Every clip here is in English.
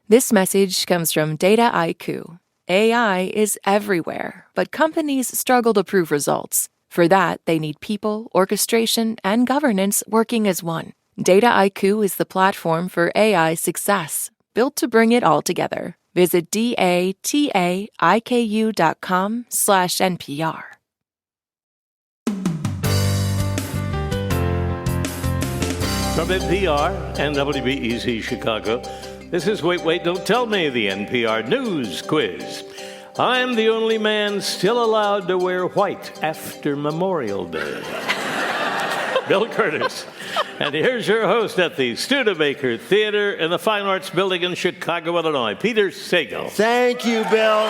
This message comes from Data IQ. AI is everywhere, but companies struggle to prove results. For that, they need people, orchestration, and governance working as one. Data IQ is the platform for AI success, built to bring it all together. Visit dataiku.com/NPR. From NPR and WBEZ Chicago, this is Wait, Don't Tell Me, the NPR News Quiz. I'm the only man still allowed to wear white after Memorial Day. Bill Curtis. And here's your host at the Studebaker Theater in the Fine Arts Building in Chicago, Illinois, Peter Sagal. Thank you, Bill.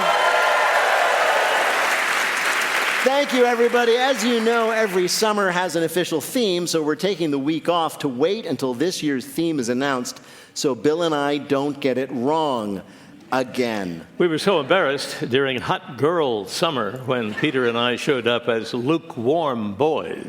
Thank you, everybody. As you know, every summer has an official theme, so we're taking the week off to wait until this year's theme is announced so Bill and I don't get it wrong again. We were so embarrassed during Hot Girl Summer when Peter and I showed up as lukewarm boys.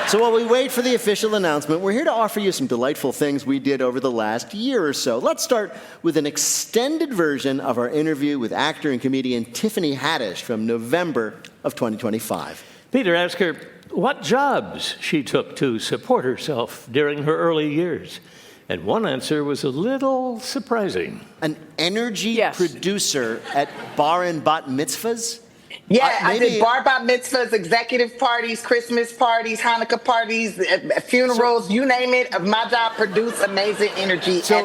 So while we wait for the official announcement, we're here to offer you some delightful things we did over the last year or so. Let's start with an extended version of our interview with actor and comedian Tiffany Haddish from November of 2025. Peter asked her what jobs she took to support herself during her early years. And one answer was a little surprising. An energy producer at bar and bat mitzvahs? Yeah, I did bar bat mitzvahs, executive parties, Christmas parties, Hanukkah parties, funerals, you name it. My job produced amazing energy. So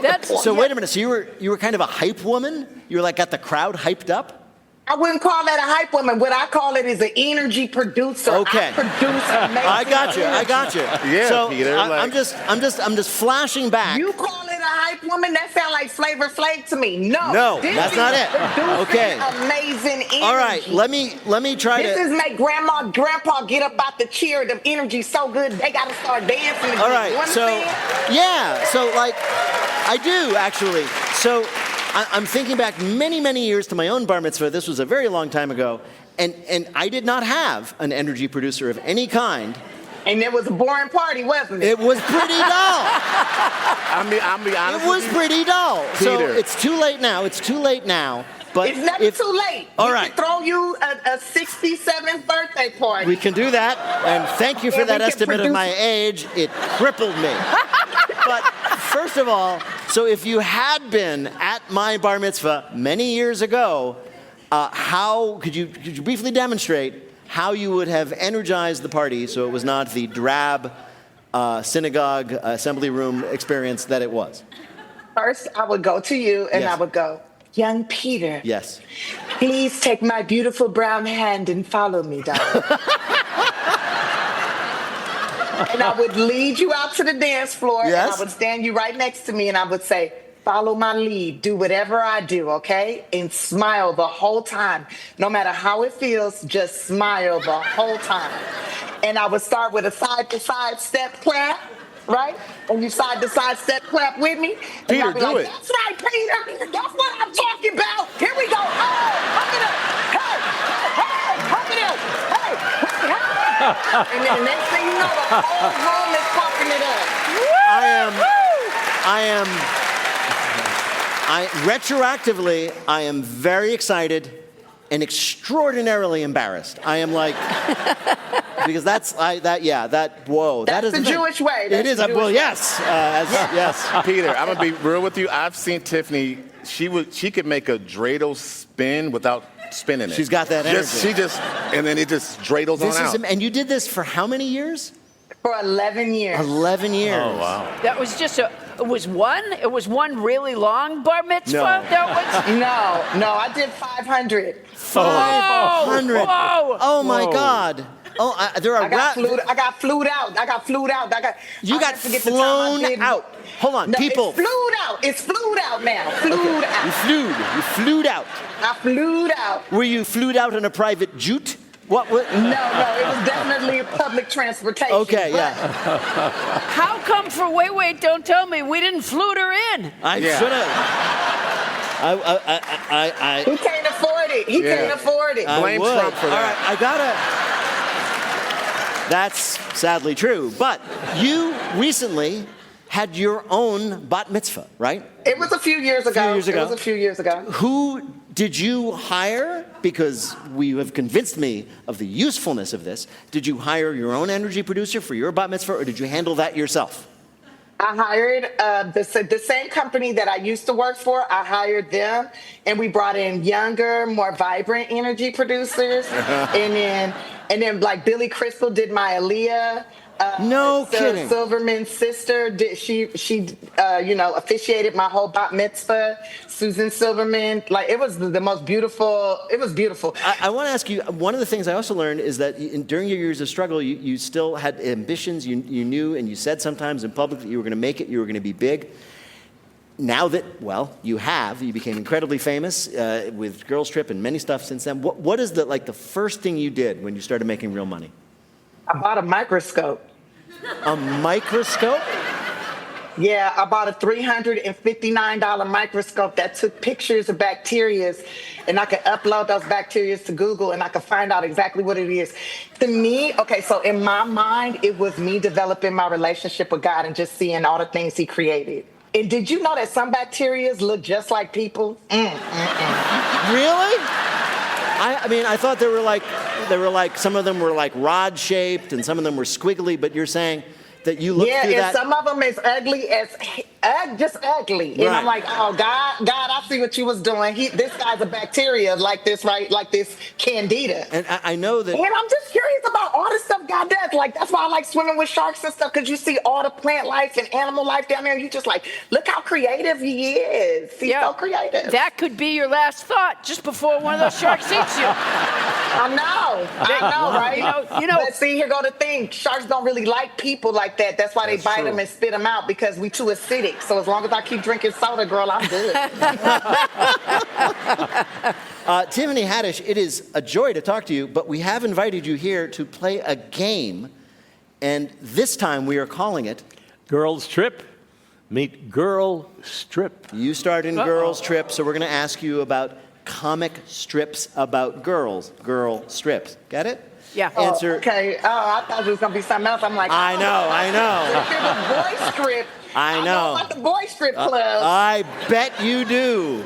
wait a minute. So you were kind of a hype woman? You were like got the crowd hyped up? I wouldn't call that a hype woman. What I call it is an energy producer. Okay. I produce amazing. I got you. Yeah, so Peter. I'm just flashing back. You call it a hype woman? That sounds like Flavor Flav to me. No, that's not it. Okay. Amazing energy. All right, let me try This is make grandma, grandpa get up out the chair. The energy so good they got to start dancing. Again. All right, so like I do actually. So I'm thinking back many, many years to my own bar mitzvah. This was a very long time ago, and I did not have an energy producer of any kind. And it was a boring party, wasn't it? It was pretty dull. I'll be honest. It was pretty dull. So Peter. it's too late now. But it's never too late. All we right. can throw you a 67th birthday party. We can do that, and thank you for that estimate of my age. It crippled me. But first of all, so if you had been at my bar mitzvah many years ago, how could you briefly demonstrate how you would have energized the party so it was not the drab synagogue assembly room experience that it was? First, I would go to you and I would go, young Peter. Yes. Please take my beautiful brown hand and follow me, darling. And I would lead you out to the dance floor, and I would stand you right next to me, and I would say, follow my lead, do whatever I do, okay? And smile the whole time. No matter how it feels, just smile the whole time. And I would start with a side-to-side step clap, right? And you side-to-side step clap with me. Peter, do it. That's right, Peter. That's what I'm talking about. Here we go. Oh, pump it up. Hey, pump it up. Hey. And then the next thing you know, the whole room is pumping it up. Retroactively, I am very excited and extraordinarily embarrassed. I am like, because that's the Jewish way. It is. Well, yes. Yes. Peter, I'm gonna be real with you. I've seen Tiffany. She could make a dreidel spin without spinning it. She's got that energy. And then it just dreidels on out. And you did this for how many years? For 11 years. 11 years. Oh, wow. That was just it was one really long bar mitzvah? No, I did 500. 500. Whoa. Oh, my God. Oh, I got flued out. You got flown out. Hold on, no, people. It's flued out now. Flued out. You flued out. I flued out. Were you flued out on a private jute? What? No, it was definitely public transportation. Okay, yeah. How come for Wait, Don't Tell Me we didn't flute her in? I should have. He can't afford it. He can't afford it. Blame Trump for that. All right, I gotta. That's sadly true. But you recently had your own bat mitzvah, right? It was a few years ago. It was a few years ago. Who did you hire? Because you have convinced me of the usefulness of this. Did you hire your own energy producer for your bat mitzvah, or did you handle that yourself? I hired the same company that I used to work for. I hired them, and we brought in younger, more vibrant energy producers. and then like Billy Crystal did my Aaliyah. No kidding. Silverman's sister did she officiated my whole bat mitzvah. Susan Silverman, like it was the most beautiful. It was beautiful. I want to ask you, one of the things I also learned is that during your years of struggle, you still had ambitions. You knew, and you said sometimes in public that you were going to make it. You were going to be big. Now that, you became incredibly famous with Girls Trip and many stuff since then. What is the first thing you did when you started making real money? I bought a microscope. A microscope? Yeah, I bought a $359 microscope that took pictures of bacteria, and I could upload those bacteria to Google, and I could find out exactly what it is. To me, so in my mind, it was me developing my relationship with God and just seeing all the things He created. And did you know that some bacteria look just like people? Really? I thought they were like some of them were like rod shaped and some of them were squiggly, but you're saying that you look through that. Yeah, and some of them is ugly as just ugly. And I'm like, oh God, I see what you was doing. This guy's a bacteria like this, right? Like this candida. And I know that. And I'm just curious about all the stuff God does. Like that's why I like swimming with sharks and stuff, because you see all the plant life and animal life down there, and you just like, look how creative He is. He's so creative. That could be your last thought just before one of those sharks eats you. I know, right? But see, here go the thing. Sharks don't really like people like that. That's why they bite them and spit them out, because we too acidic. So as long as I keep drinking soda, girl, I'm good. Tiffany Haddish, it is a joy to talk to you, but we have invited you here to play a game, and this time we are calling it Girls Trip. Meet Girl Strip. You starred in Girls Trip, so we're going to ask you about comic strips about girls. Girl strips. Get it? Yeah. Answer. Okay. Oh, I thought it was going to be something else. I'm like, I know. If it was boy strip, I know. about the boy strip club. I bet you do.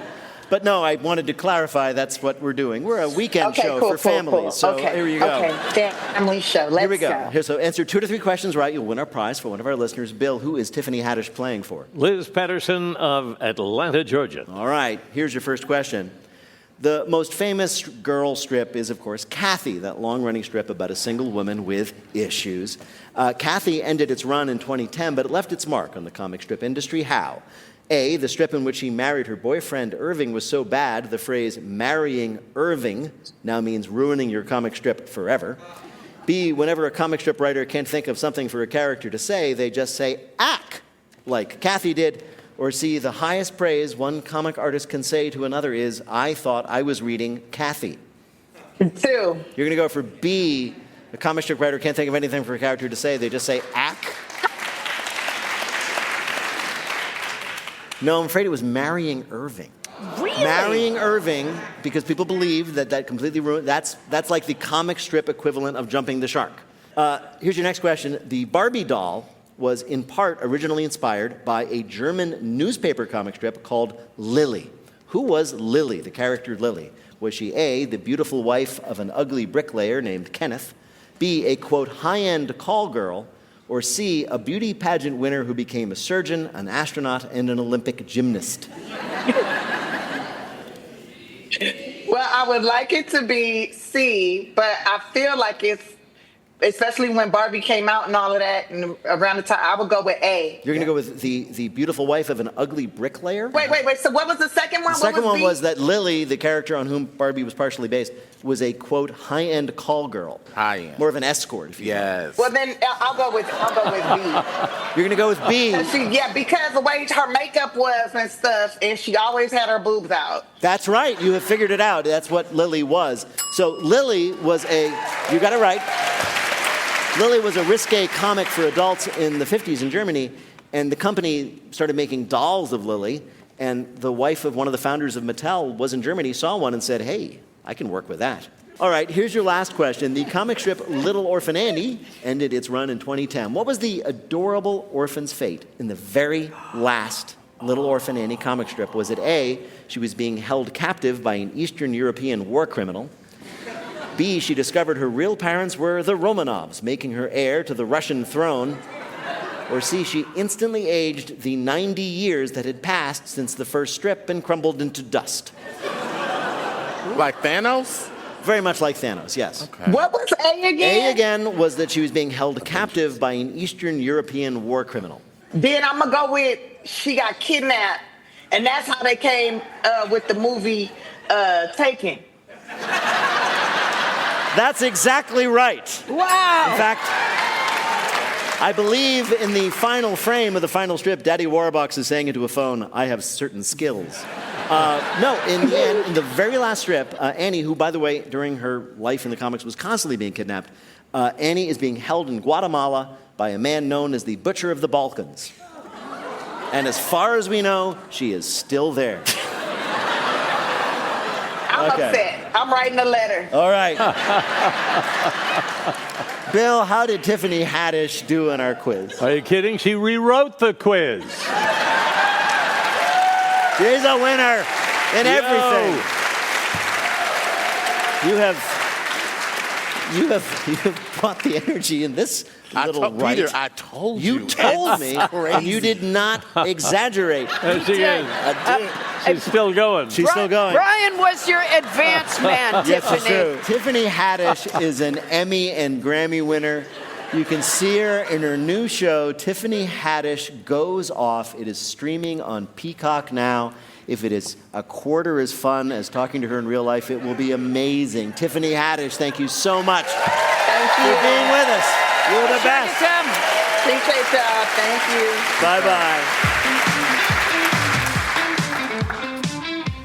But no, I wanted to clarify that's what we're doing. We're a weekend show for families. So here you go. Okay, family show. Let's Here we go. So answer 2 to 3 questions right. You'll win our prize for one of our listeners. Bill, who is Tiffany Haddish playing for? Liz Patterson of Atlanta, Georgia. All right. Here's your first question. The most famous girl strip is, of course, Kathy, that long-running strip about a single woman with issues. Kathy ended its run in 2010, but it left its mark on the comic strip industry. How? A, the strip in which she married her boyfriend Irving was so bad, the phrase marrying Irving now means ruining your comic strip forever. B, whenever a comic strip writer can't think of something for a character to say, they just say, ack, like Kathy did. Or C, the highest praise one comic artist can say to another is, I thought I was reading Kathy. 2. You're going to go for B, a comic strip writer can't think of anything for a character to say, they just say, ack. No, I'm afraid it was marrying Irving. Really? Marrying Irving, because people believe that completely ruined, that's like the comic strip equivalent of jumping the shark. Here's your next question. The Barbie doll was in part originally inspired by a German newspaper comic strip called Lily. Who was Lily, the character Lily? Was she A, the beautiful wife of an ugly bricklayer named Kenneth, B, a, quote, high-end call girl, or C, a beauty pageant winner who became a surgeon, an astronaut, and an Olympic gymnast? Well, I would like it to be C, but I feel like it's, especially when Barbie came out and all of that, and around the time, I would go with A. You're going to go with the beautiful wife of an ugly bricklayer? Wait. So what was the second one? The second one was that Lily, the character on whom Barbie was partially based, was a, quote, high-end call girl. High-end. More of an escort, if you Yes. Well, then I'll go with B. You're going to go with B. Because the way her makeup was and stuff, and she always had her boobs out. That's right. You have figured it out. That's what Lily was. So Lily was you got it right. Lily was a risque comic for adults in the 50s in Germany, and the company started making dolls of Lily, and the wife of one of the founders of Mattel was in Germany, saw one and said, hey, I can work with that. All right, here's your last question. The comic strip Little Orphan Annie ended its run in 2010. What was the adorable orphan's fate in the very last Little Orphan Annie comic strip? Was it A, she was being held captive by an Eastern European war criminal? B, she discovered her real parents were the Romanovs, making her heir to the Russian throne? Or C, she instantly aged the 90 years that had passed since the first strip and crumbled into dust? Like Thanos? Very much like Thanos, yes. Okay. What was A again? A again was that she was being held captive by an Eastern European war criminal. Then I'm going to go with she got kidnapped, and that's how they came with the movie Taken. That's exactly right. Wow. In fact, I believe in the final frame of the final strip, Daddy Warbucks is saying into a phone, I have certain skills. No, in the end, in the very last strip, Annie, who, by the way, during her life in the comics was constantly being kidnapped, Annie is being held in Guatemala by a man known as the Butcher of the Balkans. And as far as we know, she is still there. I'm upset. I'm writing a letter. All right. Bill, how did Tiffany Haddish do in our quiz? Are you kidding? She rewrote the quiz. She's a winner in everything. You have brought the energy in this little right. Peter, I told you. You told me, and you did not exaggerate. There she is. She's still going. She's still going. Brian was your advance man, Yes, Tiffany. it's true. Tiffany Haddish is an Emmy and Grammy winner. You can see her in her new show, Tiffany Haddish Goes Off. It is streaming on Peacock now. If it is a quarter as fun as talking to her in real life, it will be amazing. Tiffany Haddish, thank you so much for being with us. You're the best. Appreciate y'all. Thank you. Bye-bye.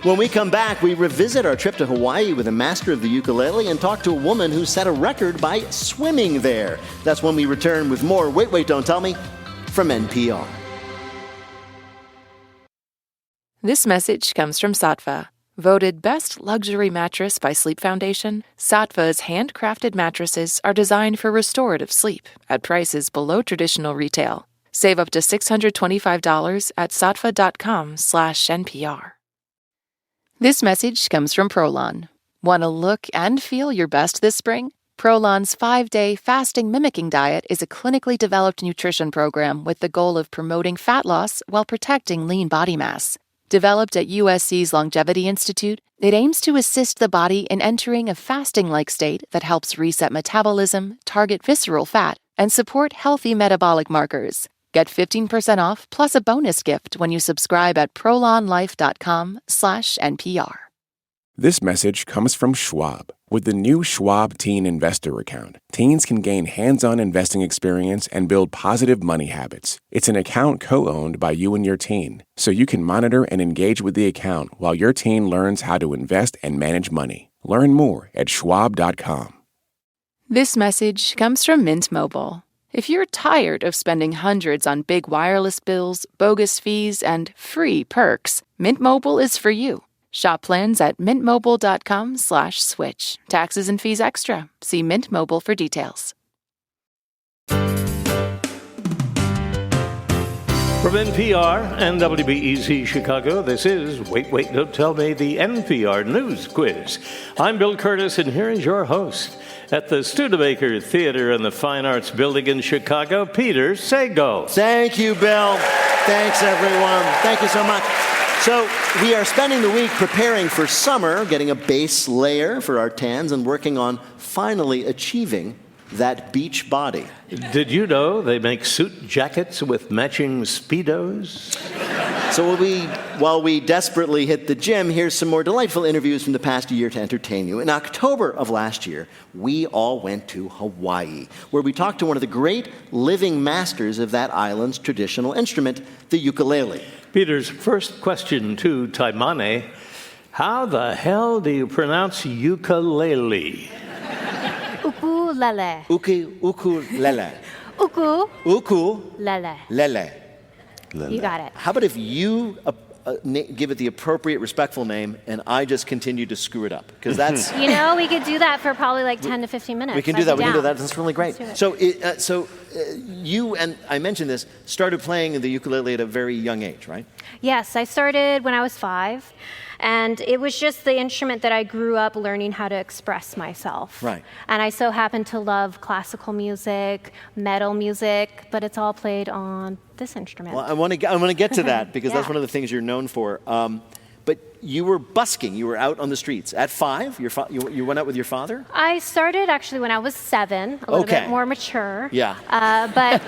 When we come back, we revisit our trip to Hawaii with a master of the ukulele and talk to a woman who set a record by swimming there. That's when we return with more Wait, Wait, Don't Tell Me from NPR. This message comes from Sattva. Voted Best Luxury Mattress by Sleep Foundation, Sattva's handcrafted mattresses are designed for restorative sleep at prices below traditional retail. Save up to $625 at sattva.com/NPR. This message comes from Prolon. Want to look and feel your best this spring? Prolon's 5-day fasting mimicking diet is a clinically developed nutrition program with the goal of promoting fat loss while protecting lean body mass. Developed at USC's Longevity Institute, it aims to assist the body in entering a fasting-like state that helps reset metabolism, target visceral fat, and support healthy metabolic markers. Get 15% off plus a bonus gift when you subscribe at prolonlife.com/NPR. This message comes from Schwab. With the new Schwab Teen Investor Account, teens can gain hands-on investing experience and build positive money habits. It's an account co-owned by you and your teen, so you can monitor and engage with the account while your teen learns how to invest and manage money. Learn more at schwab.com. This message comes from Mint Mobile. If you're tired of spending hundreds on big wireless bills, bogus fees, and free perks, Mint Mobile is for you. Shop plans at mintmobile.com/switch. Taxes and fees extra. See Mint Mobile for details. From NPR and WBEZ Chicago, this is Wait, Wait, Don't Tell Me, the NPR News Quiz. I'm Bill Curtis, and here is your host. At the Studebaker Theater in the Fine Arts Building in Chicago, Peter Sago. Thank you, Bill. Thanks, everyone. Thank you so much. So we are spending the week preparing for summer, getting a base layer for our tans, and working on finally achieving that beach body. Did you know they make suit jackets with matching Speedos? So while we desperately hit the gym, here's some more delightful interviews from the past year to entertain you. In October of last year, we all went to Hawaii, where we talked to one of the great living masters of that island's traditional instrument, the ukulele. Peter's first question to Taimane, how the hell do you pronounce ukulele? Ukulele. Ukulele. Ukulele. Ukulele. You got it. How about if you give it the appropriate, respectful name, and I just continue to screw it up. Because that's... we could do that for probably like 10 to 15 minutes. We can do that. We can do that. That's really great. So, you, and I mentioned this, started playing the ukulele at a very young age, right? Yes, I started when I was 5. And it was just the instrument that I grew up learning how to express myself. Right. And I so happen to love classical music, metal music, but it's all played on this instrument. Well, I want to get to that because that's one of the things you're known for. But you were busking. You were out on the streets at 5. You went out with your father. I started actually when I was 7, a little bit more mature. Yeah. But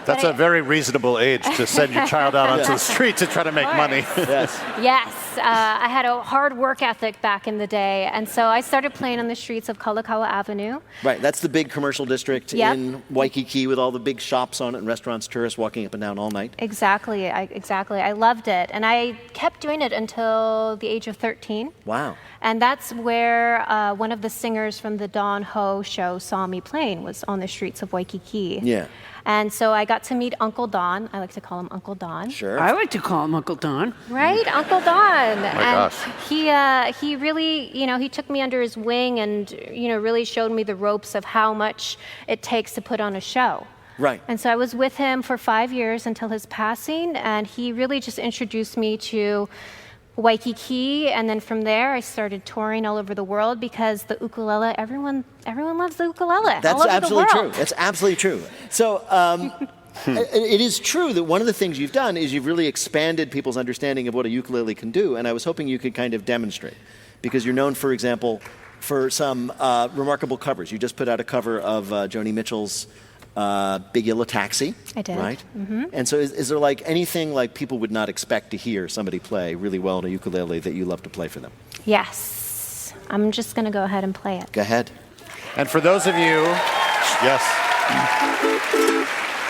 that's a very reasonable age to send your child out onto the street to try to make money. Yes. Yes. I had a hard work ethic back in the day, and so I started playing on the streets of Kalakaua Avenue. Right. That's the big commercial district in Waikiki with all the big shops on it and restaurants, tourists walking up and down all night. Exactly. I loved it, and I kept doing it until the age of 13. Wow. And that's where one of the singers from the Don Ho show saw me playing, was on the streets of Waikiki. Yeah. And so I got to meet Uncle Don. I like to call him Uncle Don. Sure. I like to call him Uncle Don. Right? Uncle Don. Oh my and gosh. he really, he took me under his wing and, really showed me the ropes of how much it takes to put on a show. Right. And so I was with him for 5 years until his passing, and he really just introduced me to Waikiki, and then from there I started touring all over the world because the ukulele, everyone loves the ukulele. That's all over absolutely the world. true. That's absolutely true. So it is true that one of the things you've done is you've really expanded people's understanding of what a ukulele can do, and I was hoping you could kind of demonstrate, because you're known, for example, for some remarkable covers. You just put out a cover of Joni Mitchell's Big Yellow Taxi. I did. Right? Mm-hmm. And so is there like anything like people would not expect to hear somebody play really well on a ukulele that you love to play for them? Yes. I'm just going to go ahead and play it. Go ahead. And for those of you, yes.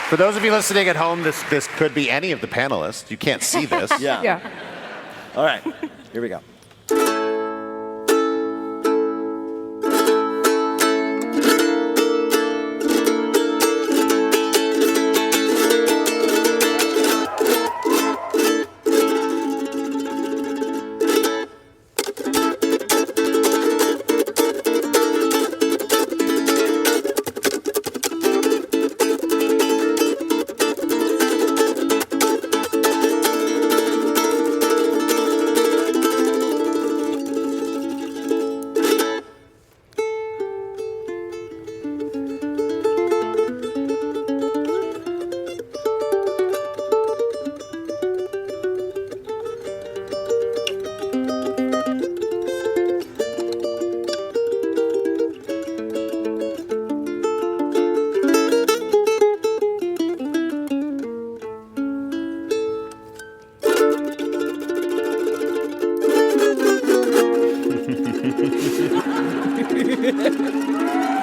For those of you listening at home, this could be any of the panelists. You can't see this. Yeah. All right. Here we go.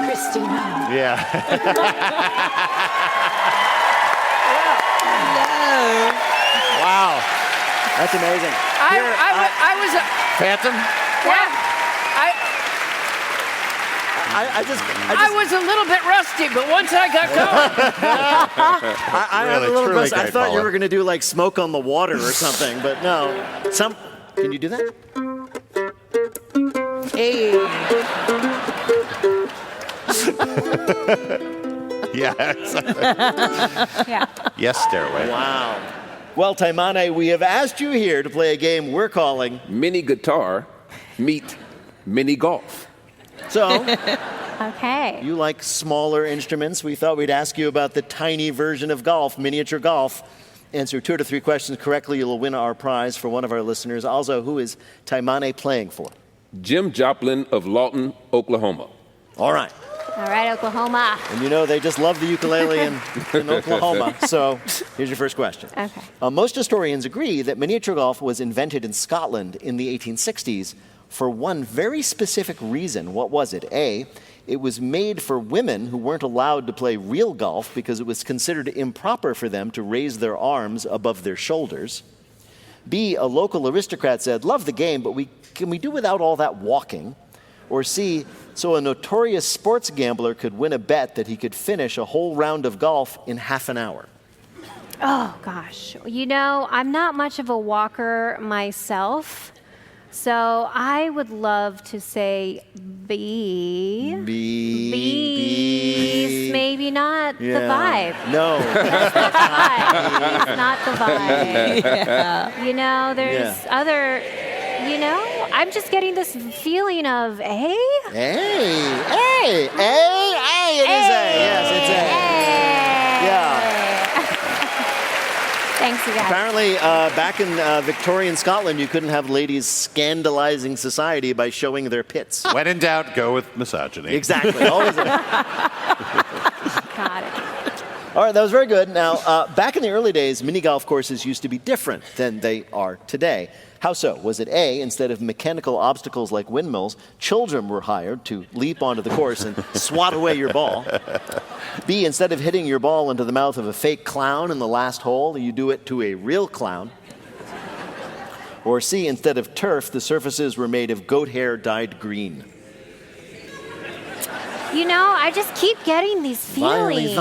Christina. Yeah. Wow. That's amazing. I was a... Phantom? Yeah. I was a little bit rusty, but once I got going... I have a Really, little truly bit. I great thought you caller. were going to do like Smoke on the Water or something, but no. Can you do that? Hey. Yeah, exactly. Yeah. Yes, Stairway. Wow. Well, Taimane, we have asked you here to play a game we're calling Mini guitar meet mini golf. So, Okay. you like smaller instruments. We thought we'd ask you about the tiny version of golf, miniature golf. Answer 2 to 3 questions correctly, you'll win our prize for one of our listeners. Also, who is Taimane playing for? Jim Joplin of Lawton, Oklahoma. All right. All right, Oklahoma. And you know they just love the ukulele in Oklahoma. So here's your first question. Okay. Most historians agree that miniature golf was invented in Scotland in the 1860s for one very specific reason. What was it? A, it was made for women who weren't allowed to play real golf because it was considered improper for them to raise their arms above their shoulders. B, a local aristocrat said, love the game, but can we do without all that walking? Or C, so a notorious sports gambler could win a bet that he could finish a whole round of golf in half an hour. Oh, gosh. You know, I'm not much of a walker myself, so I would love to say B. Bees. Maybe not the vibe. No. That's not the vibe. It's not the vibe. Yeah. You know, there's other, you know, I'm just getting this feeling of A. A. It is A. Yes, it's A. Yeah. Thanks, you guys. Apparently, back in Victorian Scotland, you couldn't have ladies scandalizing society by showing their pits. When in doubt, go with misogyny. Exactly. Always. Got it. All right, that was very good. Now, back in the early days, mini golf courses used to be different than they are today. How so? Was it A, instead of mechanical obstacles like windmills, children were hired to leap onto the course and swat away your ball? B, instead of hitting your ball into the mouth of a fake clown in the last hole, you do it to a real clown? Or C, instead of turf, the surfaces were made of goat hair dyed green? You know, I just keep getting these feelings.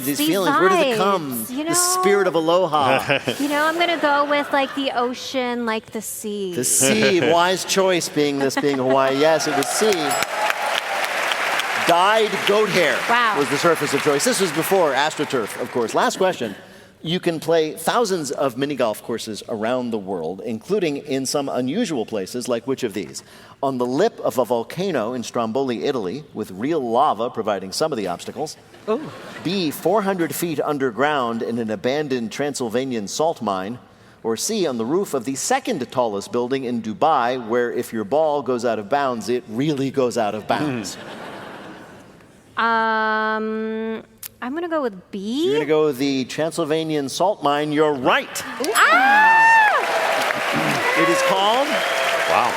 These feelings. Where does it come? You know, the spirit of aloha. You know, I'm going to go with like the ocean, like the sea. The sea. Wise choice being Hawaii. Yes, it was C. Dyed goat hair was the surface of choice. This was before AstroTurf, of course. Last question. You can play thousands of mini golf courses around the world, including in some unusual places, like which of these? On the lip of a volcano in Stromboli, Italy, with real lava providing some of the obstacles. Oh. B, 400 feet underground in an abandoned Transylvanian salt mine. Or C, on the roof of the second tallest building in Dubai, where if your ball goes out of bounds, it really goes out of bounds. I'm going to go with B. You're going to go with the Transylvanian salt mine. You're right. It is called... Wow.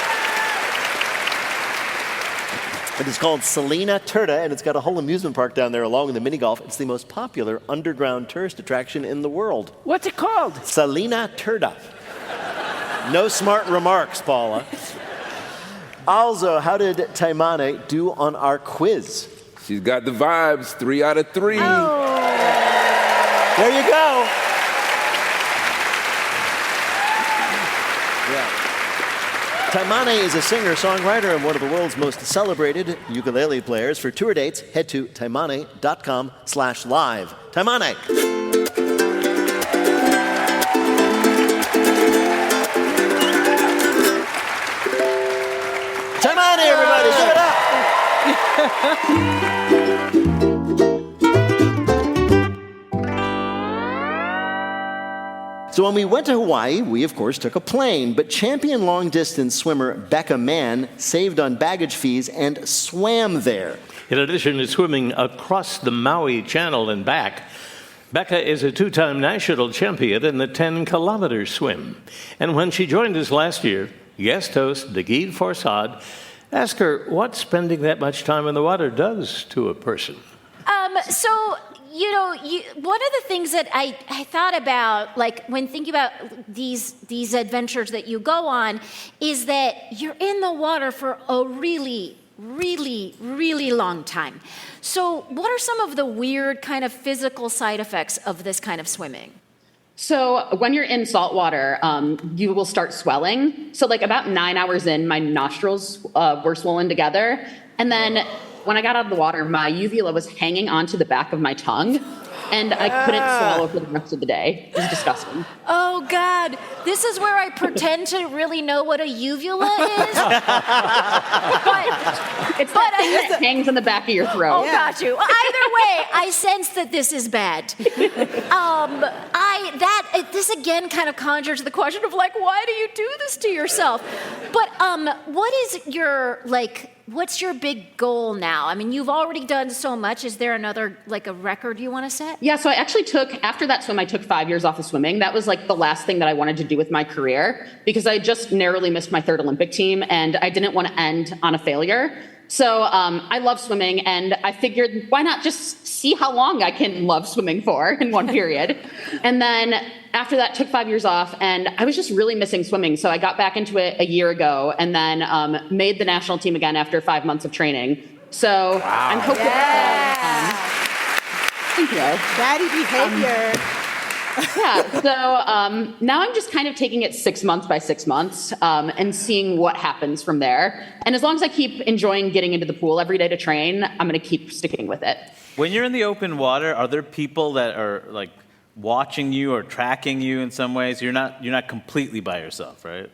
It is called Salina Turda, and it's got a whole amusement park down there along with the mini golf. It's the most popular underground tourist attraction in the world. What's it called? Salina Turda. No smart remarks, Paula. Also, how did Taimane do on our quiz? She's got the vibes, 3 out of 3. Oh. There you go. Yeah. Taimane is a singer-songwriter and one of the world's most celebrated ukulele players. For tour dates, head to taimane.com/live. Taimane. Taimane, everybody, give it up. So when we went to Hawaii, we of course took a plane, but champion long-distance swimmer Becca Mann saved on baggage fees and swam there. In addition to swimming across the Maui Channel and back, Becca is a 2-time national champion in the 10-kilometer swim. And when she joined us last year, guest host Dagid Forsad asked her what spending that much time in the water does to a person. So, you know, one of the things that I thought about, like when thinking about these adventures that you go on, is that you're in the water for a really, really, really long time. So what are some of the weird kind of physical side effects of this kind of swimming? So when you're in salt water, you will start swelling. So like about 9 hours in, my nostrils were swollen together. And then when I got out of the water, my uvula was hanging onto the back of my tongue, and I couldn't swallow for the rest of the day. It was disgusting. Oh, God. This is where I pretend to really know what a uvula is. It's the thing that hangs in the back of your throat. Oh, got you. Either way, I sense that this is bad. This again kind of conjures the question of, like, why do you do this to yourself? But what is your, like... What's your big goal now? I mean, you've already done so much. Is there another, like a record you want to set? Yeah, so I actually after that swim, I took 5 years off of swimming. That was like the last thing that I wanted to do with my career because I just narrowly missed my 3rd Olympic team and I didn't want to end on a failure. So I love swimming and I figured why not just see how long I can love swimming for in one period. And then after that, took 5 years off, and I was just really missing swimming. So I got back into it a year ago, and then made the national team again after 5 months of training. So I'm hoping. Thank you. Daddy behavior. Yeah, so now I'm just kind of taking it 6 months by 6 months and seeing what happens from there. And as long as I keep enjoying getting into the pool every day to train, I'm going to keep sticking with it. When you're in the open water, are there people that are like watching you or tracking you in some ways? You're not completely by yourself, right?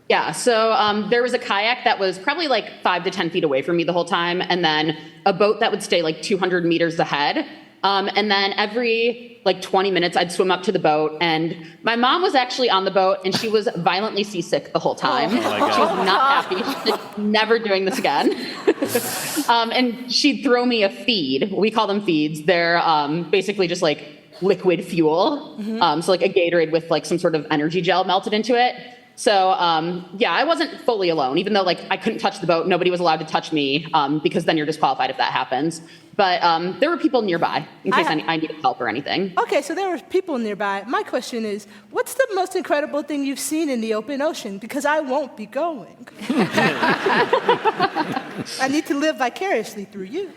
Yeah, so there was a kayak that was probably like 5 to 10 feet away from me the whole time, and then a boat that would stay like 200 meters ahead. And then every like 20 minutes, I'd swim up to the boat, and my mom was actually on the boat, and she was violently seasick the whole time. Oh my God. She was not happy. She's like, never doing this again. And she'd throw me a feed. We call them feeds. They're basically just like liquid fuel. So like a Gatorade with like some sort of energy gel melted into it. So, yeah, I wasn't fully alone, even though, like, I couldn't touch the boat. Nobody was allowed to touch me because then you're disqualified if that happens. But there were people nearby in case I needed help or anything. Okay, so there were people nearby. My question is, what's the most incredible thing you've seen in the open ocean? Because I won't be going. I need to live vicariously through you.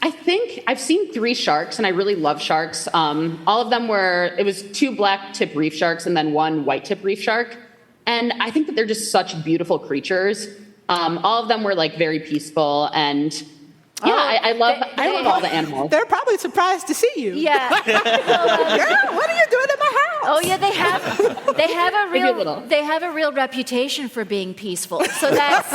I think I've seen 3 sharks, and I really love sharks. All of them it was 2 black tip reef sharks and then 1 white tip reef shark. And I think that they're just such beautiful creatures. All of them were like very peaceful, and yeah, I love all the animals. They're probably surprised to see you. Yeah. Girl, what are you doing in my house? Oh yeah, they have a real reputation for being peaceful. So that's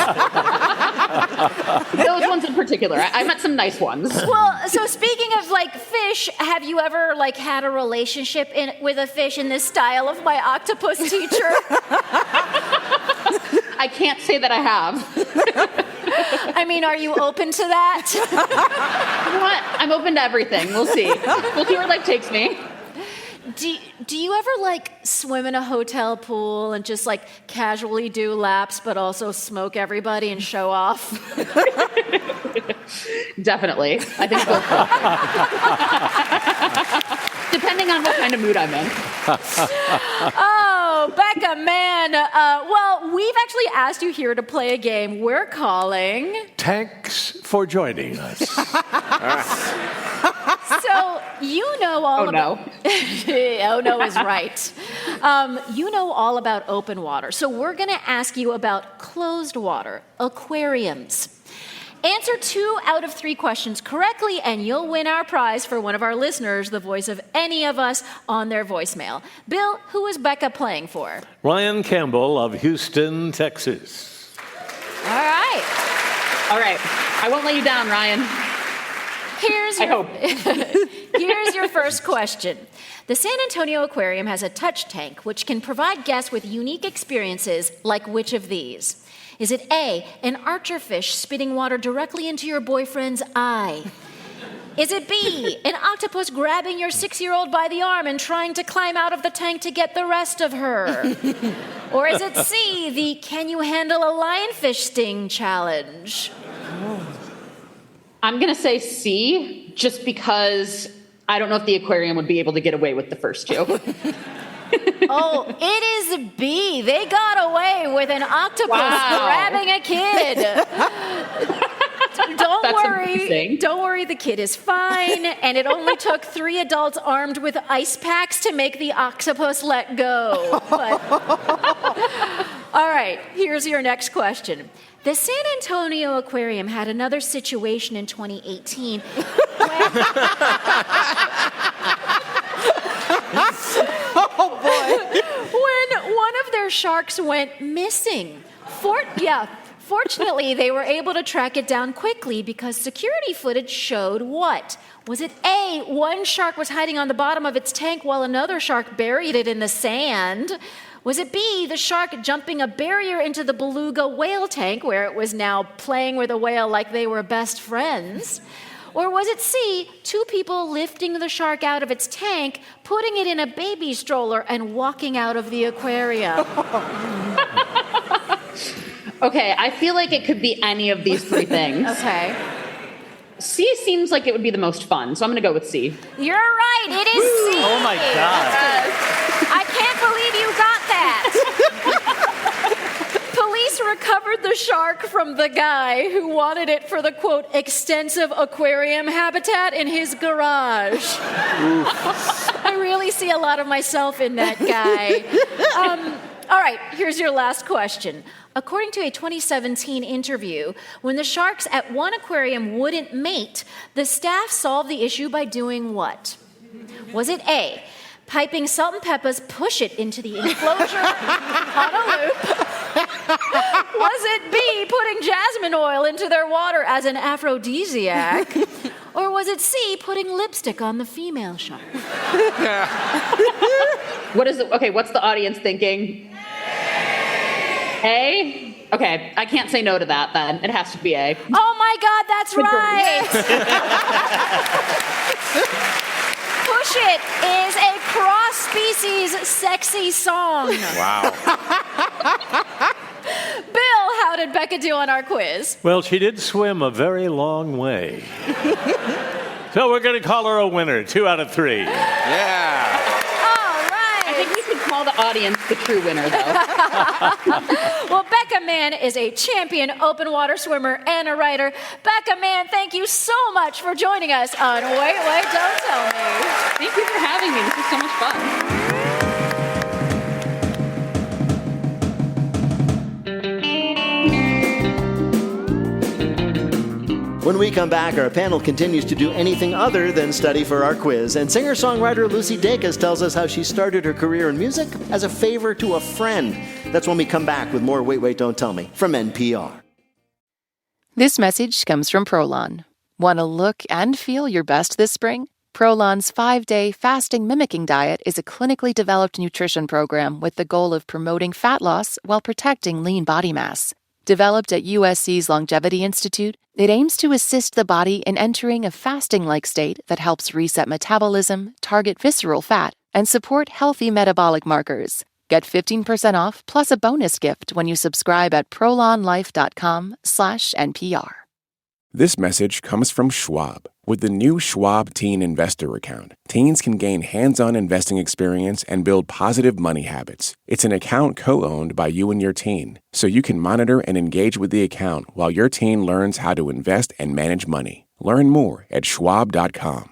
those ones in particular. I met some nice ones. Well, so speaking of like fish, have you ever like had a relationship with a fish in this style of my octopus teacher? I can't say that I have. I mean, are you open to that? You know what? I'm open to everything. We'll see. We'll see where life takes me. Do you ever like swim in a hotel pool and just like casually do laps, but also smoke everybody and show off? Definitely. I think both. Depending on what kind of mood I'm in. Oh, Becca Mann. Well, we've actually asked you here to play a game we're calling... Thanks for joining us. So, you know all about... Oh, no is right. You know all about open water. So we're going to ask you about closed water, aquariums. Answer 2 out of 3 questions correctly, and you'll win our prize for one of our listeners, the voice of any of us on their voicemail. Bill, who is Becca playing for? Ryan Campbell of Houston, Texas. All right. I won't let you down, Ryan. I hope. Here's your first question. The San Antonio Aquarium has a touch tank, which can provide guests with unique experiences like which of these? Is it A, an archerfish spitting water directly into your boyfriend's eye? Is it B, an octopus grabbing your 6-year-old by the arm and trying to climb out of the tank to get the rest of her? Or is it C, the can you handle a lionfish sting challenge? I'm going to say C, just because I don't know if the aquarium would be able to get away with the first 2. Oh, it is B. They got away with an octopus grabbing a kid. Don't worry, the kid is fine, and it only took 3 adults armed with ice packs to make the octopus let go. All right, here's your next question. The San Antonio Aquarium had another situation in 2018 Oh, boy. when one of their sharks went missing. Fortunately, they were able to track it down quickly because security footage showed what? Was it A, one shark was hiding on the bottom of its tank while another shark buried it in the sand? Was it B, the shark jumping a barrier into the beluga whale tank where it was now playing with a whale like they were best friends? Or was it C, 2 people lifting the shark out of its tank, putting it in a baby stroller, and walking out of the aquarium? Okay, I feel like it could be any of these 3 things. Okay. C seems like it would be the most fun, so I'm going to go with C. You're right, it is C. Oh my God. I can't believe you got that. Police recovered the shark from the guy who wanted it for the, quote, extensive aquarium habitat in his garage. I really see a lot of myself in that guy. All right, here's your last question. According to a 2017 interview, when the sharks at one aquarium wouldn't mate, the staff solved the issue by doing what? Was it A, piping salt and peppers, push it into the enclosure on a loop? Was it B, putting jasmine oil into their water as an aphrodisiac? Or was it C, putting lipstick on the female shark? What's the audience thinking? A? Okay, I can't say no to that then. It has to be A. Oh my God, that's right! Push It is a cross-species sexy song. Wow. Bill, how did Becca do on our quiz? Well, she did swim a very long way. So we're going to call her a winner, 2 out of 3. Yeah. I think we should call the audience the true winner, though. Well, Becca Mann is a champion open water swimmer and a writer. Becca Mann, thank you so much for joining us on Wait, Don't Tell Me. Thank you for having me. This was so much fun. When we come back, our panel continues to do anything other than study for our quiz. And singer-songwriter Lucy Dacus tells us how she started her career in music as a favor to a friend. That's when we come back with more Wait, Don't Tell Me from NPR. This message comes from Prolon. Want to look and feel your best this spring? Prolon's 5-day fasting mimicking diet is a clinically developed nutrition program with the goal of promoting fat loss while protecting lean body mass. Developed at USC's Longevity Institute, it aims to assist the body in entering a fasting-like state that helps reset metabolism, target visceral fat, and support healthy metabolic markers. Get 15% off plus a bonus gift when you subscribe at prolonlife.com/NPR. This message comes from Schwab. With the new Schwab Teen Investor Account, teens can gain hands-on investing experience and build positive money habits. It's an account co-owned by you and your teen, so you can monitor and engage with the account while your teen learns how to invest and manage money. Learn more at schwab.com.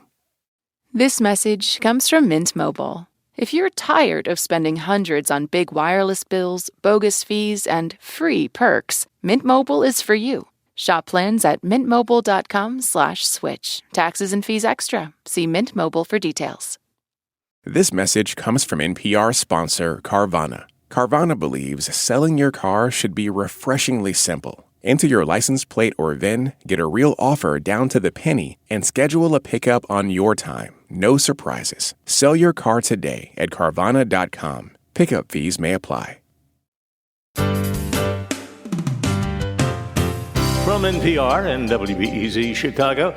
This message comes from Mint Mobile. If you're tired of spending hundreds on big wireless bills, bogus fees, and free perks, Mint Mobile is for you. Shop plans at mintmobile.com/switch. Taxes and fees extra. See Mint Mobile for details. This message comes from NPR sponsor Carvana. Carvana believes selling your car should be refreshingly simple. Enter your license plate or VIN, get a real offer down to the penny, and schedule a pickup on your time. No surprises. Sell your car today at Carvana.com. Pickup fees may apply. From NPR and WBEZ Chicago,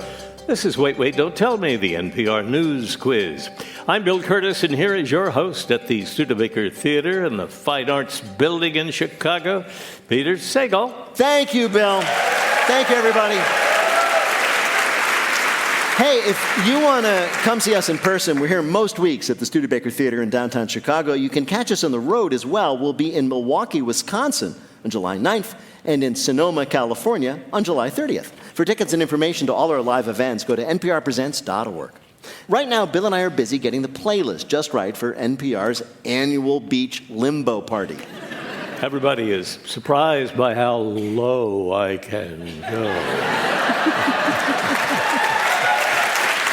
this is Wait, Don't Tell Me, the NPR News Quiz. I'm Bill Curtis, and here is your host at the Studebaker Theater in the Fine Arts Building in Chicago, Peter Sagal. Thank you, Bill. Thank you, everybody. Hey, if you want to come see us in person, we're here most weeks at the Studebaker Theater in downtown Chicago. You can catch us on the road as well. We'll be in Milwaukee, Wisconsin on July 9th and in Sonoma, California on July 30th. For tickets and information to all our live events, go to nprpresents.org. Right now, Bill and I are busy getting the playlist just right for NPR's annual beach limbo party. Everybody is surprised by how low I can go.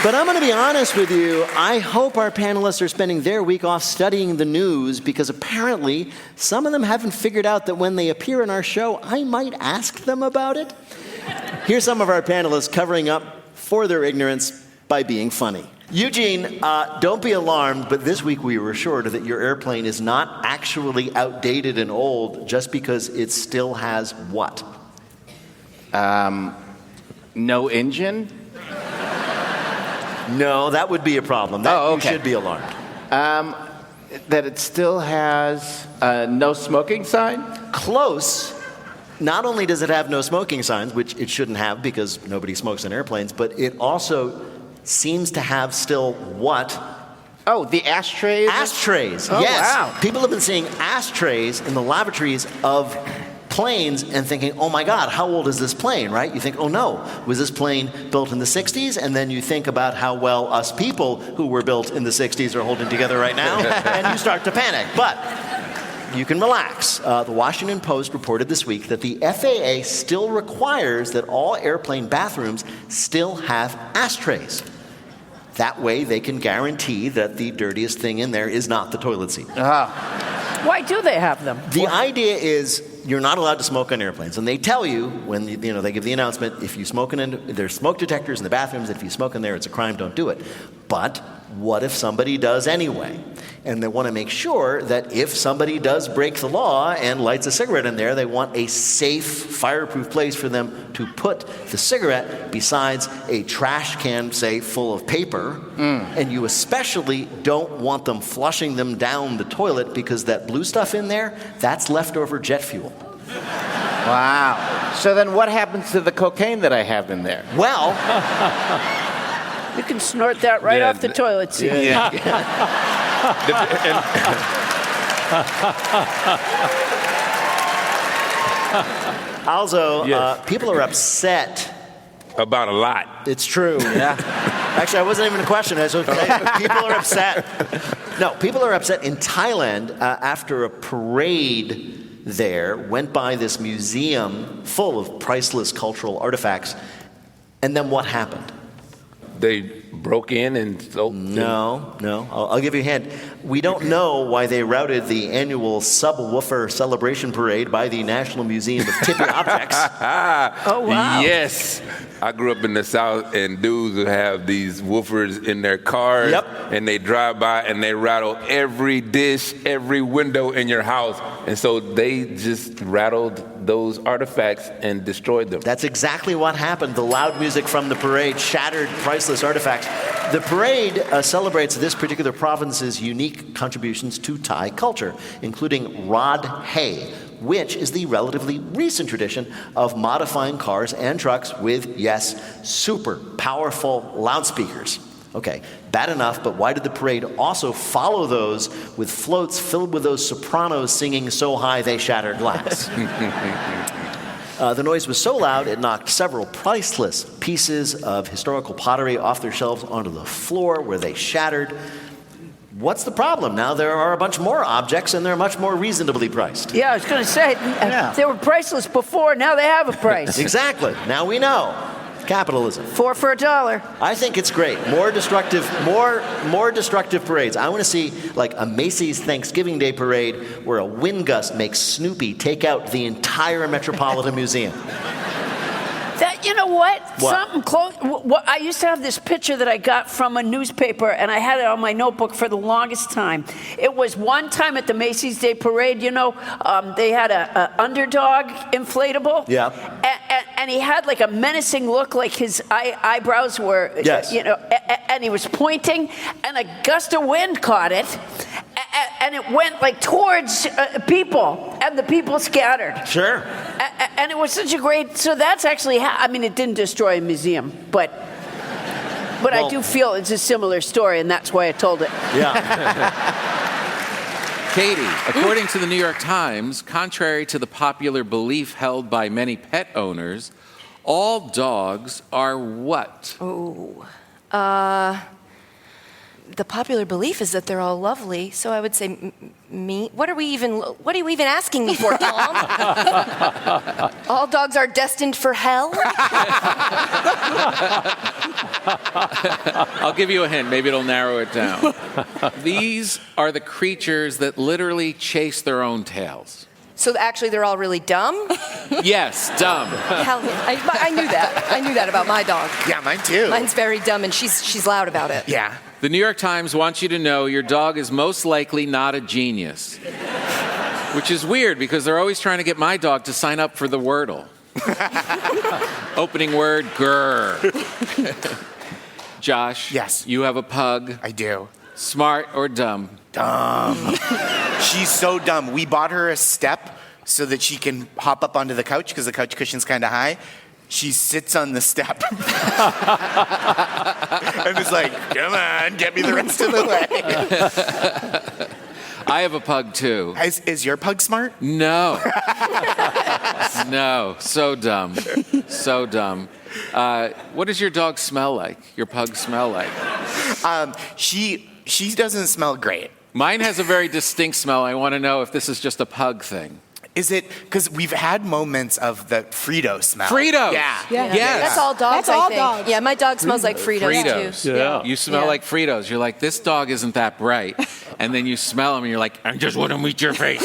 But I'm going to be honest with you, I hope our panelists are spending their week off studying the news, because apparently some of them haven't figured out that when they appear in our show, I might ask them about it. Here's some of our panelists covering up for their ignorance by being funny. Eugene, don't be alarmed, but this week we were assured that your airplane is not actually outdated and old just because it still has what? No engine? No, that would be a problem. You should be alarmed. That it still has a no smoking sign? Close. Not only does it have no smoking signs, which it shouldn't have because nobody smokes in airplanes, but it also seems to have still what? Oh, the ashtrays? Ashtrays, oh, yes. Wow. People have been seeing ashtrays in the lavatories of planes and thinking, oh my God, how old is this plane, right? You think, oh no, was this plane built in the 60s? And then you think about how well us people who were built in the 60s are holding together right now, and you start to panic. But you can relax. The Washington Post reported this week that the FAA still requires that all airplane bathrooms still have ashtrays. That way they can guarantee that the dirtiest thing in there is not the toilet seat. Why do they have them? The idea is you're not allowed to smoke on airplanes. And they tell you, when they give the announcement, if you smoke there's smoke detectors in the bathrooms. If you smoke in there, it's a crime, don't do it. But what if somebody does anyway? And they want to make sure that if somebody does break the law and lights a cigarette in there, they want a safe, fireproof place for them to put the cigarette besides a trash can, say, full of paper. And you especially don't want them flushing them down the toilet because that blue stuff in there, that's leftover jet fuel. Wow. So then what happens to the cocaine that I have in there? Well... You can snort that right off the toilet seat. Also, people are upset. About a lot. It's true. Yeah. Actually, I wasn't even a question. People are upset. No, people are upset in Thailand after a parade there went by this museum full of priceless cultural artifacts. And then what happened? They broke in and stole. No. I'll give you a hint. We don't know why they routed the annual subwoofer celebration parade by the National Museum of Tippy Objects. Oh, wow. Yes. I grew up in the South, and dudes would have these woofers in their cars, and they drive by and they rattle every dish, every window in your house. And so they just rattled those artifacts and destroyed them. That's exactly what happened. The loud music from the parade shattered priceless artifacts. The parade celebrates this particular province's unique contributions to Thai culture, including Rod Hay, which is the relatively recent tradition of modifying cars and trucks with, yes, super powerful loudspeakers. Okay, bad enough, but why did the parade also follow those with floats filled with those sopranos singing so high they shattered glass? The noise was so loud it knocked several priceless pieces of historical pottery off their shelves onto the floor where they shattered. What's the problem? Now there are a bunch more objects and they're much more reasonably priced. Yeah, I was going to say, they were priceless before, now they have a price. Exactly. Now we know. Capitalism. 4 for $1. I think it's great. More destructive parades. I want to see like a Macy's Thanksgiving Day parade where a wind gust makes Snoopy take out the entire Metropolitan Museum. That, you know what? Something close. I used to have this picture that I got from a newspaper, and I had it on my notebook for the longest time. It was one time at the Macy's Day Parade, they had a underdog inflatable. Yeah. And he had like a menacing look, like his eyebrows were, and he was pointing, and a gust of wind caught it, and it went like towards people, and the people scattered. Sure. And it was such a great, so that's actually, it didn't destroy a museum, but I do feel it's a similar story, and that's why I told it. Yeah. Katie, according to the New York Times, contrary to the popular belief held by many pet owners, all dogs are what? The popular belief is that they're all lovely, so I would say me. What are you even asking me for, Tom? All dogs are destined for hell? I'll give you a hint. Maybe it'll narrow it down. These are the creatures that literally chase their own tails. So actually they're all really dumb? Yes, dumb. Hell yeah. I knew that. I knew that about my dog. Yeah, mine too. Mine's very dumb, and she's loud about it. Yeah. The New York Times wants you to know your dog is most likely not a genius. Which is weird, because they're always trying to get my dog to sign up for the Wordle. Opening word, grr. Josh. Yes. You have a pug. I do. Smart or dumb? Dumb. She's so dumb. We bought her a step so that she can hop up onto the couch because the couch cushion's kind of high. She sits on the step. And is like, come on, get me the rest of the way. I have a pug too. Is your pug smart? No. No. So dumb. So dumb. What does your dog smell like? Your pug smell like? She doesn't smell great. Mine has a very distinct smell. I want to know if this is just a pug thing. Is it because we've had moments of the Frito smell? Fritos. Yeah. Yes. That's all dogs, That's all I think. dogs. Yeah, my dog smells like Fritos, Fritos. too. Yeah. You smell like Fritos. You're like, this dog isn't that bright. And then you smell them and you're like, I just want to meet your face.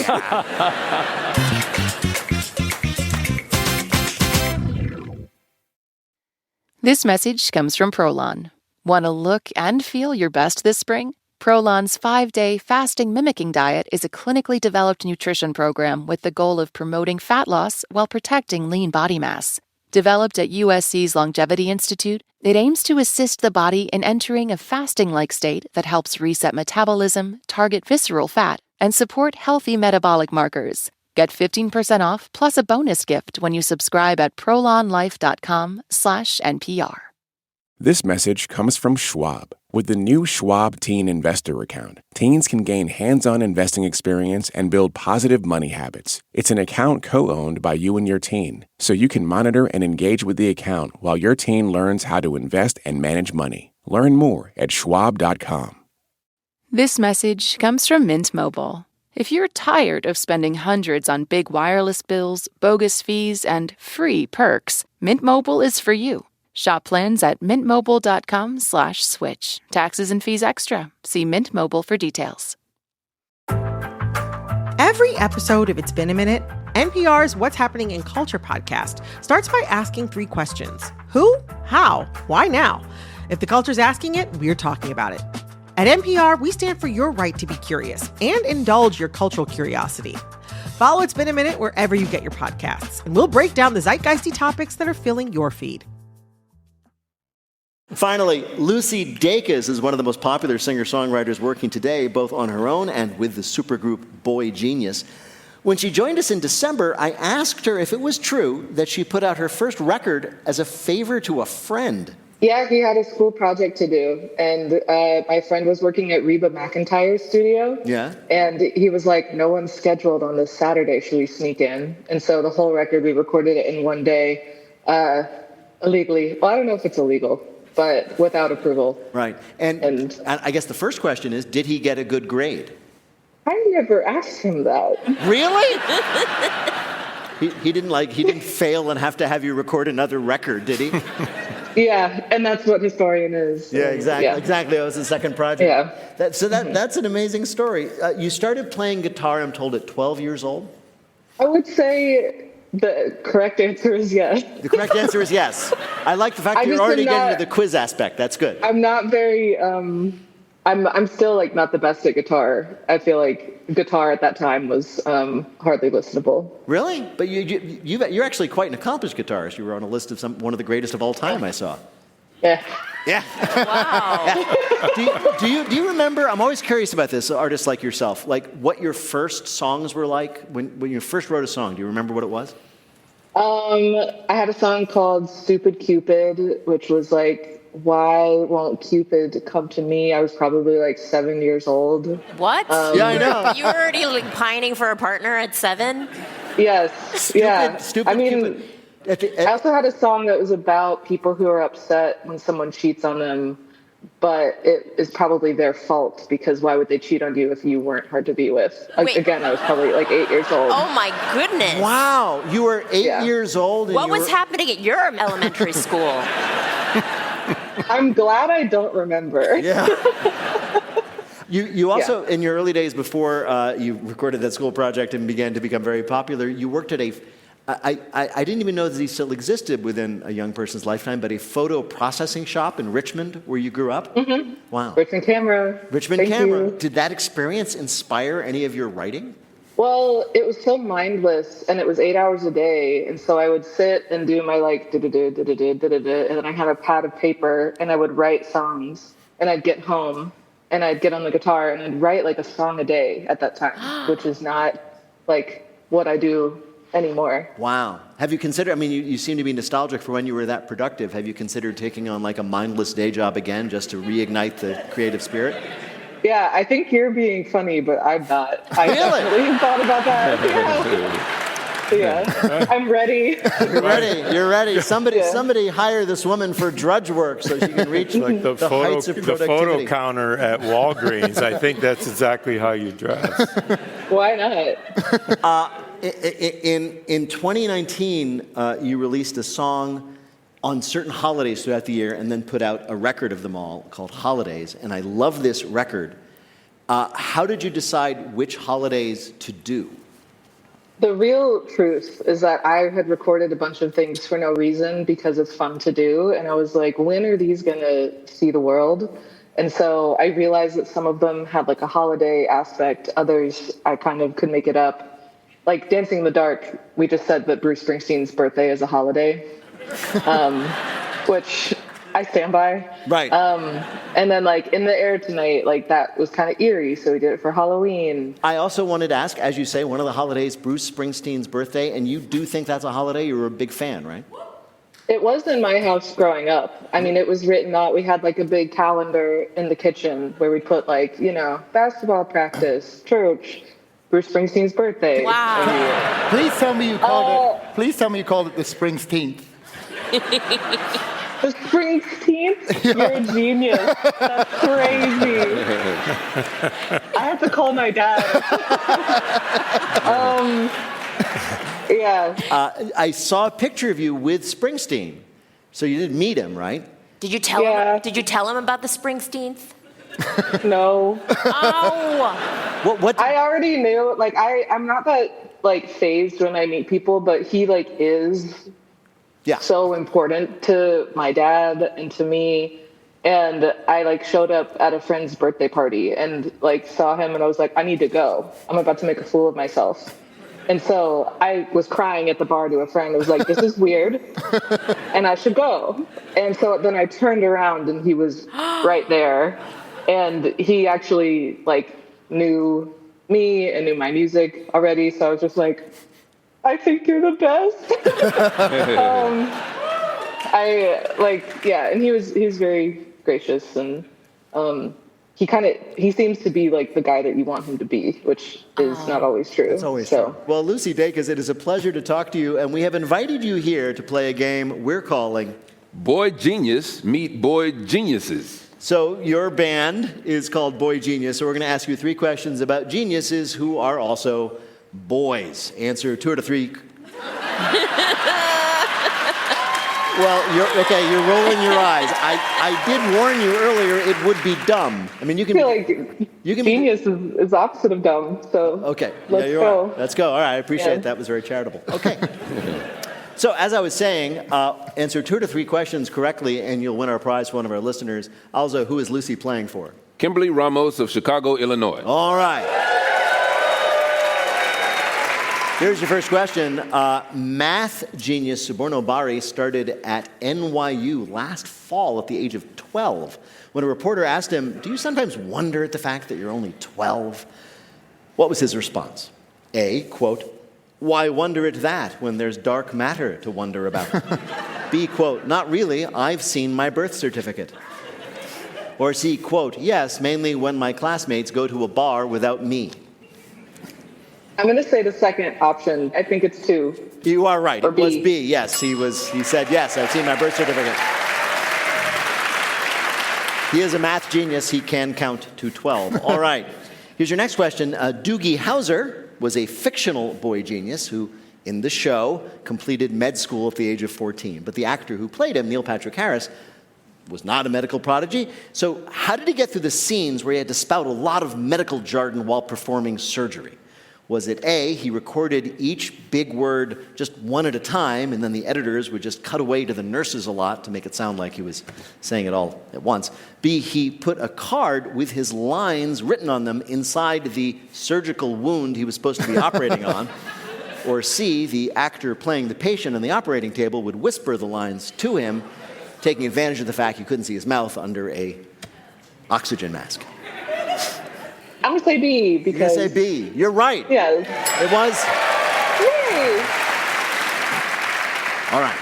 This message comes from Prolon. Want to look and feel your best this spring? Prolon's 5-day fasting mimicking diet is a clinically developed nutrition program with the goal of promoting fat loss while protecting lean body mass. Developed at USC's Longevity Institute, it aims to assist the body in entering a fasting-like state that helps reset metabolism, target visceral fat, and support healthy metabolic markers. Get 15% off plus a bonus gift when you subscribe at prolonlife.com/NPR. This message comes from Schwab. With the new Schwab Teen Investor Account, teens can gain hands-on investing experience and build positive money habits. It's an account co-owned by you and your teen, so you can monitor and engage with the account while your teen learns how to invest and manage money. Learn more at schwab.com. This message comes from Mint Mobile. If you're tired of spending hundreds on big wireless bills, bogus fees, and free perks, Mint Mobile is for you. Shop plans at mintmobile.com/switch. Taxes and fees extra. See Mint Mobile for details. Every episode of It's Been a Minute, NPR's What's Happening in Culture podcast starts by asking 3 questions. Who? How? Why now? If the culture's asking it, we're talking about it. At NPR, we stand for your right to be curious and indulge your cultural curiosity. Follow It's Been a Minute wherever you get your podcasts, and we'll break down the zeitgeisty topics that are filling your feed. Finally, Lucy Dacus is one of the most popular singer-songwriters working today, both on her own and with the supergroup Boy Genius. When she joined us in December, I asked her if it was true that she put out her first record as a favor to a friend. Yeah, he had a school project to do, and my friend was working at Reba McEntire's studio. Yeah. And he was like, no one's scheduled on this Saturday, should we sneak in? And so the whole record, we recorded it in one day, illegally. Well, I don't know if it's illegal, but without approval. Right. And I guess the first question is, did he get a good grade? I never asked him that. Really? He didn't fail and have to have you record another record, did he? Yeah, and that's what Historian is. Yeah, exactly. Yeah. Exactly. That was the second project. Yeah. That's an amazing story. You started playing guitar, I'm told, at 12 years old? I would say the correct answer is yes. The correct answer is yes. I like the fact that you're already getting to the quiz aspect. That's good. I'm not very, I'm still like not the best at guitar. I feel like guitar at that time was hardly listenable. Really? But you're actually quite an accomplished guitarist. You were on a list of one of the greatest of all time, I saw. Yeah. Yeah. Wow. Do you remember, I'm always curious about this, artists like yourself, like what your first songs were like when you first wrote a song. Do you remember what it was? I had a song called Stupid Cupid, which was like, why won't Cupid come to me? I was probably like 7 years old. What? Yeah, I know. You were already like pining for a partner at 7? Yes. Stupid I mean, Cupid. I also had a song that was about people who are upset when someone cheats on them, but it is probably their fault because why would they cheat on you if you weren't hard to be with? Wait. Again, I was probably like 8 years old. Oh my goodness. Wow, you were 8 years old. And What was happening at your elementary school? I'm glad I don't remember. Yeah. You also, in your early days before you recorded that school project and began to become very popular, you worked at I didn't even know that these still existed within a young person's lifetime, but a photo processing shop in Richmond, where you grew up? Mm-hmm. Wow. Richmond Camera. Richmond Thank Camera. you. Did that experience inspire any of your writing? Well, it was so mindless, and it was 8 hours a day, and so I would sit and do my like da-da-da, da-da-da, da-da-da, and then I had a pad of paper, and I would write songs, and I'd get home, and I'd get on the guitar, and I'd write like a song a day at that time, which is not like what I do anymore. Wow. Have you considered, I mean, you seem to be nostalgic for when you were that productive. Have you considered taking on like a mindless day job again just to reignite the creative spirit? Yeah, I think you're being funny, but I'm not. I definitely thought about that. Yeah, I'm ready. You're ready. Somebody hire this woman for drudge work so she can reach like the heights of productivity. photo counter at Walgreens. I think that's exactly how you dress. Why not? In 2019, you released a song on certain holidays throughout the year and then put out a record of them all called Holidays, and I love this record. How did you decide which holidays to do? The real truth is that I had recorded a bunch of things for no reason because it's fun to do. And I was like, when are these going to see the world? And so I realized that some of them had like a holiday aspect. Others, I kind of could make it up. Like Dancing in the Dark, we just said that Bruce Springsteen's birthday is a holiday, which I stand by. Right. And then like In the Air Tonight, like that was kind of eerie, so we did it for Halloween. I also wanted to ask, as you say, one of the holidays, Bruce Springsteen's birthday, and you do think that's a holiday? You were a big fan, right? It was in my house growing up. I mean, it was written out. We had like a big calendar in the kitchen where we put like, basketball practice, church, Bruce Springsteen's birthday. Wow. Please tell me you called it. Please tell me you called it the Springsteenth. The Springsteenth? You're a genius. That's crazy. I have to call my dad. Yeah. I saw a picture of you with Springsteen. So you did meet him, right? Did you tell him? Did you tell him about the Springsteenth? No. Oh. What? I already knew. Like I'm not that like phased when I meet people, but he like is. Yeah. So important to my dad and to me. And I like showed up at a friend's birthday party and like saw him and I was like, I need to go. I'm about to make a fool of myself. And so I was crying at the bar to a friend. I was like, this is weird and I should go. And so then I turned around and he was right there. And he actually like knew me and knew my music already. So I was just like, I think you're the best. And he was very gracious and he seems to be like the guy that you want him to be, which is not always true. That's always true. Well, Lucy Dacus, it is a pleasure to talk to you, and we have invited you here to play a game we're calling Boy Genius Meet Boy Geniuses. So your band is called Boy Genius, so we're going to ask you 3 questions about geniuses who are also boys. Answer 2 out of 3. Well, you're rolling your eyes. I did warn you earlier it would be dumb. I mean, you can. I feel like genius is opposite of dumb. So okay, let's go. Right. Let's go. All right, I appreciate that. Was very charitable. Okay. So as I was saying, answer 2 to 3 questions correctly, and you'll win our prize for one of our listeners. Also, who is Lucy playing for? Kimberly Ramos of Chicago, Illinois. All right. Here's your first question. Math genius Suborno Bari started at NYU last fall at the age of 12. When a reporter asked him, do you sometimes wonder at the fact that you're only 12? What was his response? A, quote, why wonder at that when there's dark matter to wonder about? B, quote, not really, I've seen my birth certificate. Or C, quote, yes, mainly when my classmates go to a bar without me. I'm going to say the second option. I think it's 2. You are right. Or it B. was B. Yes, he said, yes, I've seen my birth certificate. He is a math genius. He can count to 12. All right. Here's your next question. Doogie Howser was a fictional boy genius who, in the show, completed med school at the age of 14. But the actor who played him, Neil Patrick Harris, was not a medical prodigy. So how did he get through the scenes where he had to spout a lot of medical jargon while performing surgery? Was it A, he recorded each big word just one at a time, and then the editors would just cut away to the nurses a lot to make it sound like he was saying it all at once? B, he put a card with his lines written on them inside the surgical wound he was supposed to be operating on? Or C, the actor playing the patient on the operating table would whisper the lines to him, taking advantage of the fact you couldn't see his mouth under a oxygen mask? I'm going to say B because... You're going to say B. You're right. Yeah. It was... Yay! All right.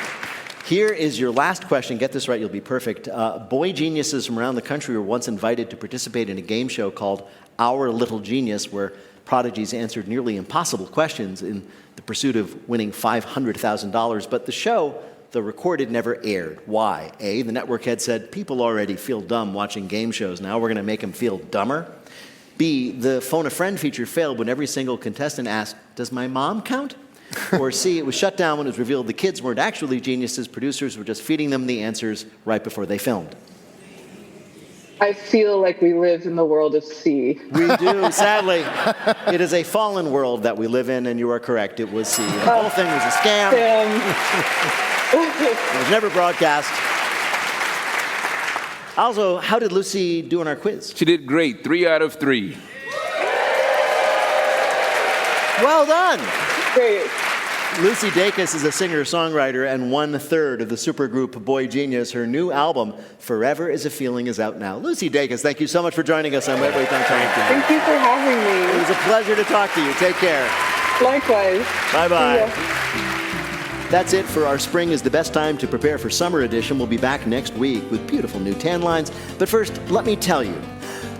Here is your last question. Get this right, you'll be perfect. Boy geniuses from around the country were once invited to participate in a game show called Our Little Genius, where prodigies answered nearly impossible questions in the pursuit of winning $500,000. But the show, though recorded, never aired. Why? A, the network had said, people already feel dumb watching game shows. Now we're going to make them feel dumber. B, the phone a friend feature failed when every single contestant asked, does my mom count? Or C, it was shut down when it was revealed the kids weren't actually geniuses. Producers were just feeding them the answers right before they filmed. I feel like we live in the world of C. We do, sadly. It is a fallen world that we live in, and you are correct. It was C. The whole thing was a scam. It was never broadcast. Also, how did Lucy do on our quiz? She did great. 3 out of 3. Well done. Great. Lucy Dacus is a singer-songwriter and 1/3 of the supergroup Boy Genius. Her new album, Forever Is a Feeling, is out now. Lucy Dacus, thank you so much for joining us on Wait, Wait, Don't Tell Me. Thank you for having me. It was a pleasure to talk to you. Take care. Likewise. Bye-bye. That's it for our Spring is the Best Time to Prepare for Summer edition. We'll be back next week with beautiful new tan lines. But first, let me tell you.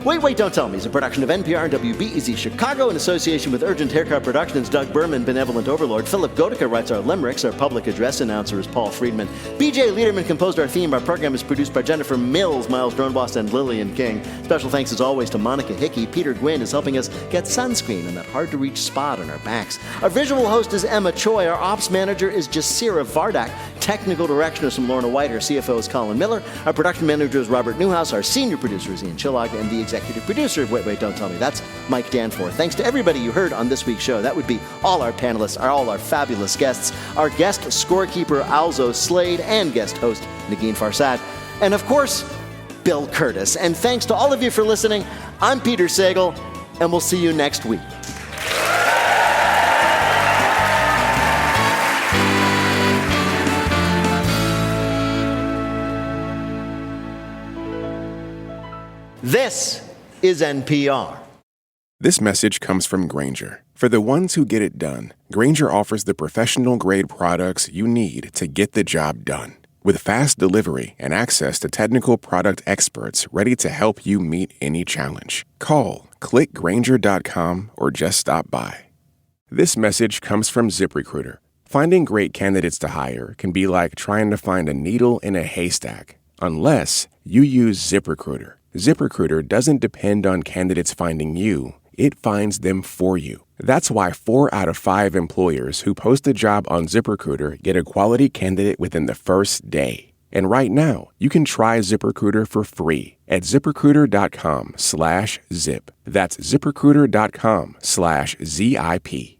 Wait, Wait, Don't Tell Me is a production of NPR and WBEZ Chicago in association with Urgent Haircut Productions. Doug Berman, Benevolent Overlord. Philip Gotica writes our limericks. Our public address announcer is Paul Friedman. BJ Liederman composed our theme. Our program is produced by Jennifer Mills, Miles Droneboss, and Lillian King. Special thanks as always to Monica Hickey. Peter Gwynn is helping us get sunscreen in that hard-to-reach spot on our backs. Our visual host is Emma Choi. Our ops manager is Jasira Vardak. Technical direction is from Lorna White. Our CFO is Colin Miller. Our production manager is Robert Newhouse. Our senior producer is Ian Chillog. And the executive producer of Wait, Wait, Don't Tell Me, that's Mike Danforth. Thanks to everybody you heard on this week's show. That would be all our panelists, all our fabulous guests, our guest scorekeeper Alzo Slade, and guest host Nagin Farsad. And of course, Bill Curtis. And thanks to all of you for listening. I'm Peter Sagal, and we'll see you next week. This is NPR. This message comes from Grainger. For the ones who get it done, Grainger offers the professional-grade products you need to get the job done. With fast delivery and access to technical product experts ready to help you meet any challenge. Call, click Grainger.com, or just stop by. This message comes from ZipRecruiter. Finding great candidates to hire can be like trying to find a needle in a haystack, unless you use ZipRecruiter. ZipRecruiter doesn't depend on candidates finding you. It finds them for you. That's why 4 out of 5 employers who post a job on ZipRecruiter get a quality candidate within the first day. And right now, you can try ZipRecruiter for free at ZipRecruiter.com/zip. That's ZipRecruiter.com/ZIP.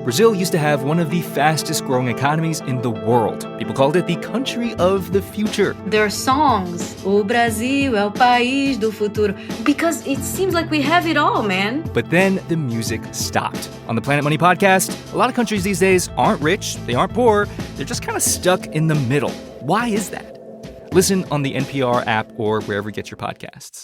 Brazil used to have one of the fastest growing economies in the world. People called it the country of the future. Their songs, O Brasil é o país do futuro, because it seems like we have it all, man. But then the music stopped. On the Planet Money podcast, a lot of countries these days aren't rich, they aren't poor, they're just kind of stuck in the middle. Why is that? Listen on the NPR app or wherever you get your podcasts.